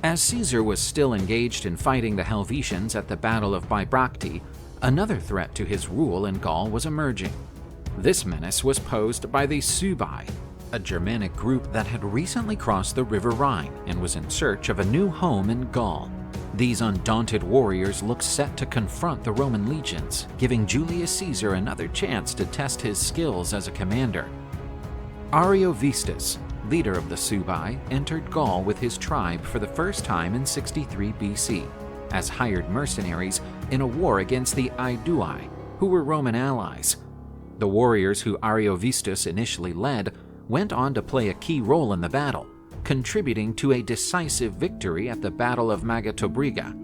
As Caesar was still engaged in fighting the Helvetians at the Battle of Bibracte, another threat to his rule in Gaul was emerging. This menace was posed by the Suebi, a Germanic group that had recently crossed the River Rhine and was in search of a new home in Gaul. These undaunted warriors looked set to confront the Roman legions, giving Julius Caesar another chance to test his skills as a commander. Ariovistus, leader of the Suebi, entered Gaul with his tribe for the first time in 63 BC, as hired mercenaries in a war against the Aedui, who were Roman allies. The warriors who Ariovistus initially led went on to play a key role in the battle, contributing to a decisive victory at the Battle of Bibracte.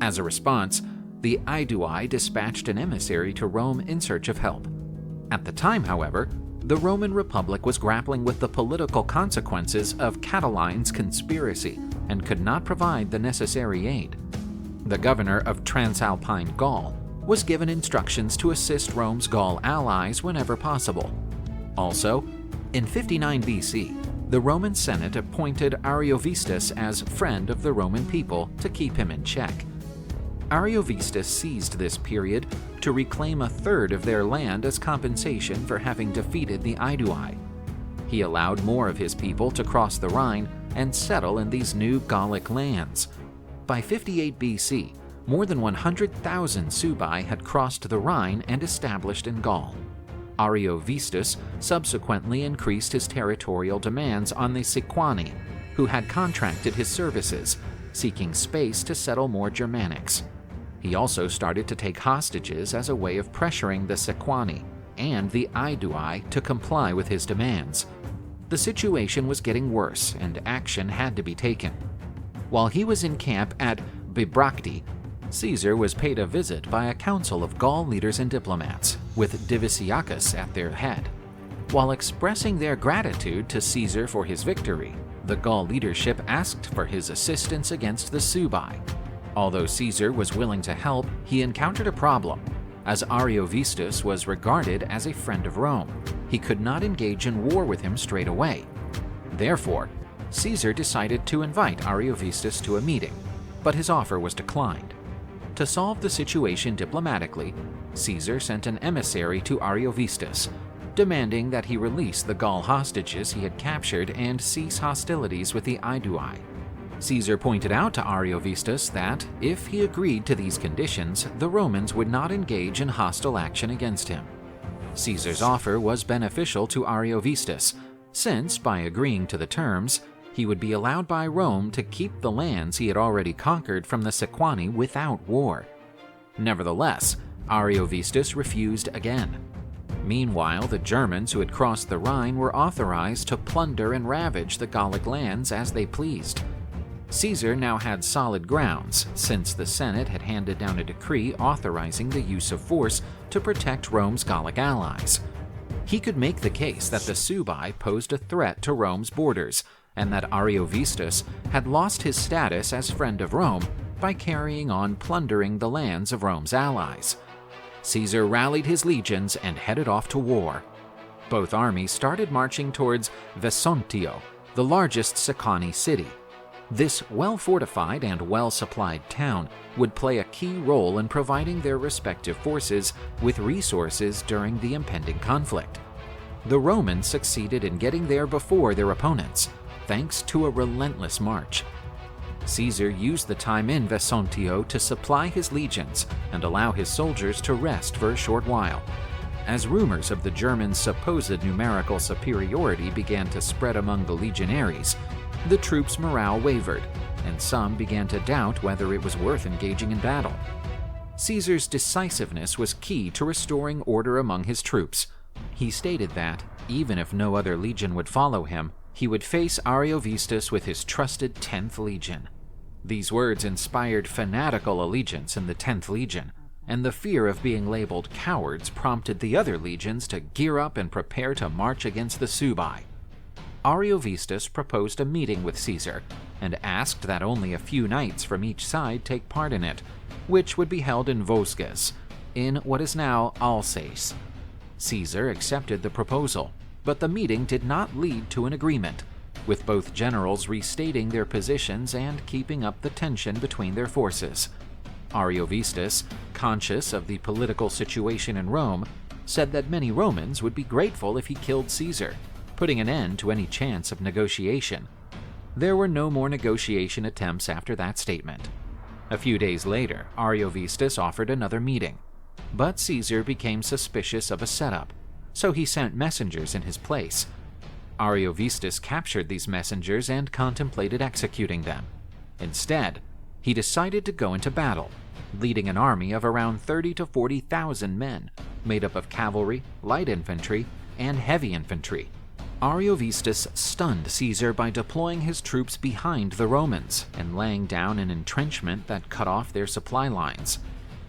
As a response, the Aedui dispatched an emissary to Rome in search of help. At the time, however, the Roman Republic was grappling with the political consequences of Catiline's conspiracy and could not provide the necessary aid. The governor of Transalpine Gaul was given instructions to assist Rome's Gaul allies whenever possible. Also, in 59 BC, the Roman Senate appointed Ariovistus as friend of the Roman people to keep him in check. Ariovistus seized this period to reclaim a third of their land as compensation for having defeated the Aedui. He allowed more of his people to cross the Rhine and settle in these new Gallic lands. By 58 BC, more than 100,000 Suebi had crossed the Rhine and established in Gaul. Ariovistus subsequently increased his territorial demands on the Sequani, who had contracted his services, seeking space to settle more Germanics. He also started to take hostages as a way of pressuring the Sequani and the Aedui to comply with his demands. The situation was getting worse and action had to be taken. While he was in camp at Bibracte, Caesar was paid a visit by a council of Gaul leaders and diplomats, with Diviciacus at their head. While expressing their gratitude to Caesar for his victory, the Gaul leadership asked for his assistance against the Suebi. Although Caesar was willing to help, he encountered a problem. As Ariovistus was regarded as a friend of Rome, he could not engage in war with him straight away. Therefore, Caesar decided to invite Ariovistus to a meeting, but his offer was declined. To solve the situation diplomatically, Caesar sent an emissary to Ariovistus, demanding that he release the Gaul hostages he had captured and cease hostilities with the Aedui. Caesar pointed out to Ariovistus that, if he agreed to these conditions, the Romans would not engage in hostile action against him. Caesar's offer was beneficial to Ariovistus, since, by agreeing to the terms, he would be allowed by Rome to keep the lands he had already conquered from the Sequani without war. Nevertheless, Ariovistus refused again. Meanwhile, the Germans who had crossed the Rhine were authorized to plunder and ravage the Gallic lands as they pleased. Caesar now had solid grounds, since the Senate had handed down a decree authorizing the use of force to protect Rome's Gallic allies. He could make the case that the Suebi posed a threat to Rome's borders, and that Ariovistus had lost his status as friend of Rome by carrying on plundering the lands of Rome's allies. Caesar rallied his legions and headed off to war. Both armies started marching towards Vesontio, the largest Sequani city. This well-fortified and well-supplied town would play a key role in providing their respective forces with resources during the impending conflict. The Romans succeeded in getting there before their opponents, thanks to a relentless march. Caesar used the time in Vesontio to supply his legions and allow his soldiers to rest for a short while. As rumors of the Germans' supposed numerical superiority began to spread among the legionaries, the troops' morale wavered, and some began to doubt whether it was worth engaging in battle. Caesar's decisiveness was key to restoring order among his troops. He stated that, even if no other legion would follow him, he would face Ariovistus with his trusted 10th Legion. These words inspired fanatical allegiance in the 10th Legion, and the fear of being labeled cowards prompted the other legions to gear up and prepare to march against the Suebi. Ariovistus proposed a meeting with Caesar and asked that only a few knights from each side take part in it, which would be held in Vosges, in what is now Alsace. Caesar accepted the proposal, but the meeting did not lead to an agreement. with both generals restating their positions and keeping up the tension between their forces. Ariovistus, conscious of the political situation in Rome, said that many Romans would be grateful if he killed Caesar, putting an end to any chance of negotiation. There were no more negotiation attempts after that statement. A few days later, Ariovistus offered another meeting, but Caesar became suspicious of a setup, so he sent messengers in his place. Ariovistus captured these messengers and contemplated executing them. Instead, he decided to go into battle, leading an army of around 30,000 to 40,000 men, made up of cavalry, light infantry, and heavy infantry. Ariovistus stunned Caesar by deploying his troops behind the Romans and laying down an entrenchment that cut off their supply lines.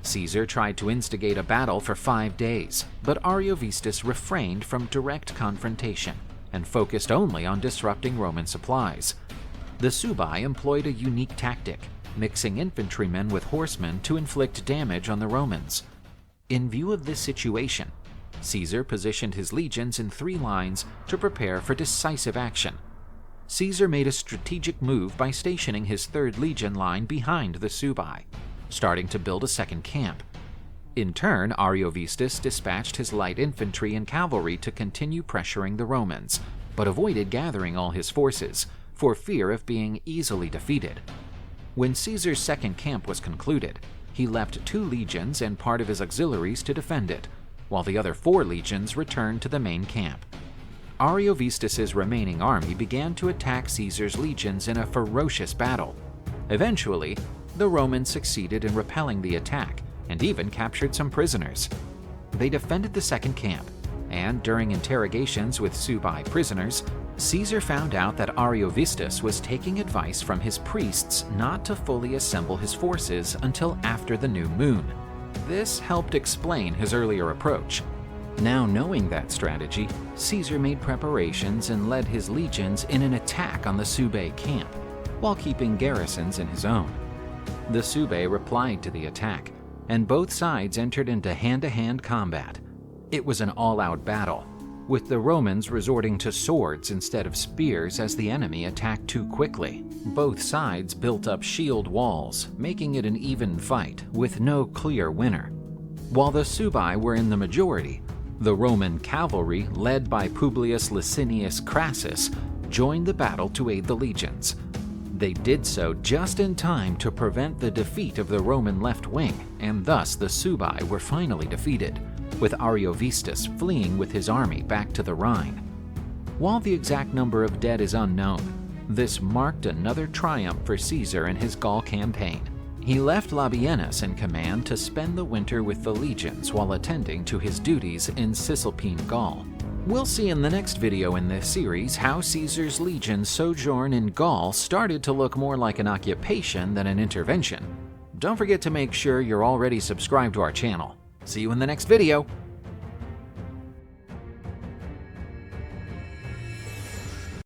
Caesar tried to instigate a battle for 5 days, but Ariovistus refrained from direct confrontation and focused only on disrupting Roman supplies. The Suebi employed a unique tactic, mixing infantrymen with horsemen to inflict damage on the Romans. In view of this situation, Caesar positioned his legions in 3 lines to prepare for decisive action. Caesar made a strategic move by stationing his 3rd Legion line behind the Suebi, starting to build a second camp. In turn, Ariovistus dispatched his light infantry and cavalry to continue pressuring the Romans, but avoided gathering all his forces, for fear of being easily defeated. When Caesar's second camp was concluded, he left 2 legions and part of his auxiliaries to defend it, while the other 4 legions returned to the main camp. Ariovistus's remaining army began to attack Caesar's legions in a ferocious battle. Eventually, the Romans succeeded in repelling the attack and even captured some prisoners. They defended the second camp, and during interrogations with Suebi prisoners, Caesar found out that Ariovistus was taking advice from his priests not to fully assemble his forces until after the new moon. This helped explain his earlier approach. Now knowing that strategy, Caesar made preparations and led his legions in an attack on the Suebi camp, while keeping garrisons in his own. The Suebi replied to the attack, and both sides entered into hand-to-hand combat. It was an all-out battle, with the Romans resorting to swords instead of spears as the enemy attacked too quickly. Both sides built up shield walls, making it an even fight with no clear winner. While the Suebi were in the majority, the Roman cavalry, led by Publius Licinius Crassus, joined the battle to aid the legions. They did so just in time to prevent the defeat of the Roman left wing, and thus the Suebi were finally defeated, with Ariovistus fleeing with his army back to the Rhine. While the exact number of dead is unknown, this marked another triumph for Caesar in his Gaul campaign. He left Labienus in command to spend the winter with the legions while attending to his duties in Cisalpine Gaul. We'll see in the next video in this series how Caesar's legion's sojourn in Gaul started to look more like an occupation than an intervention. Don't forget to make sure you're already subscribed to our channel. See you in the next video!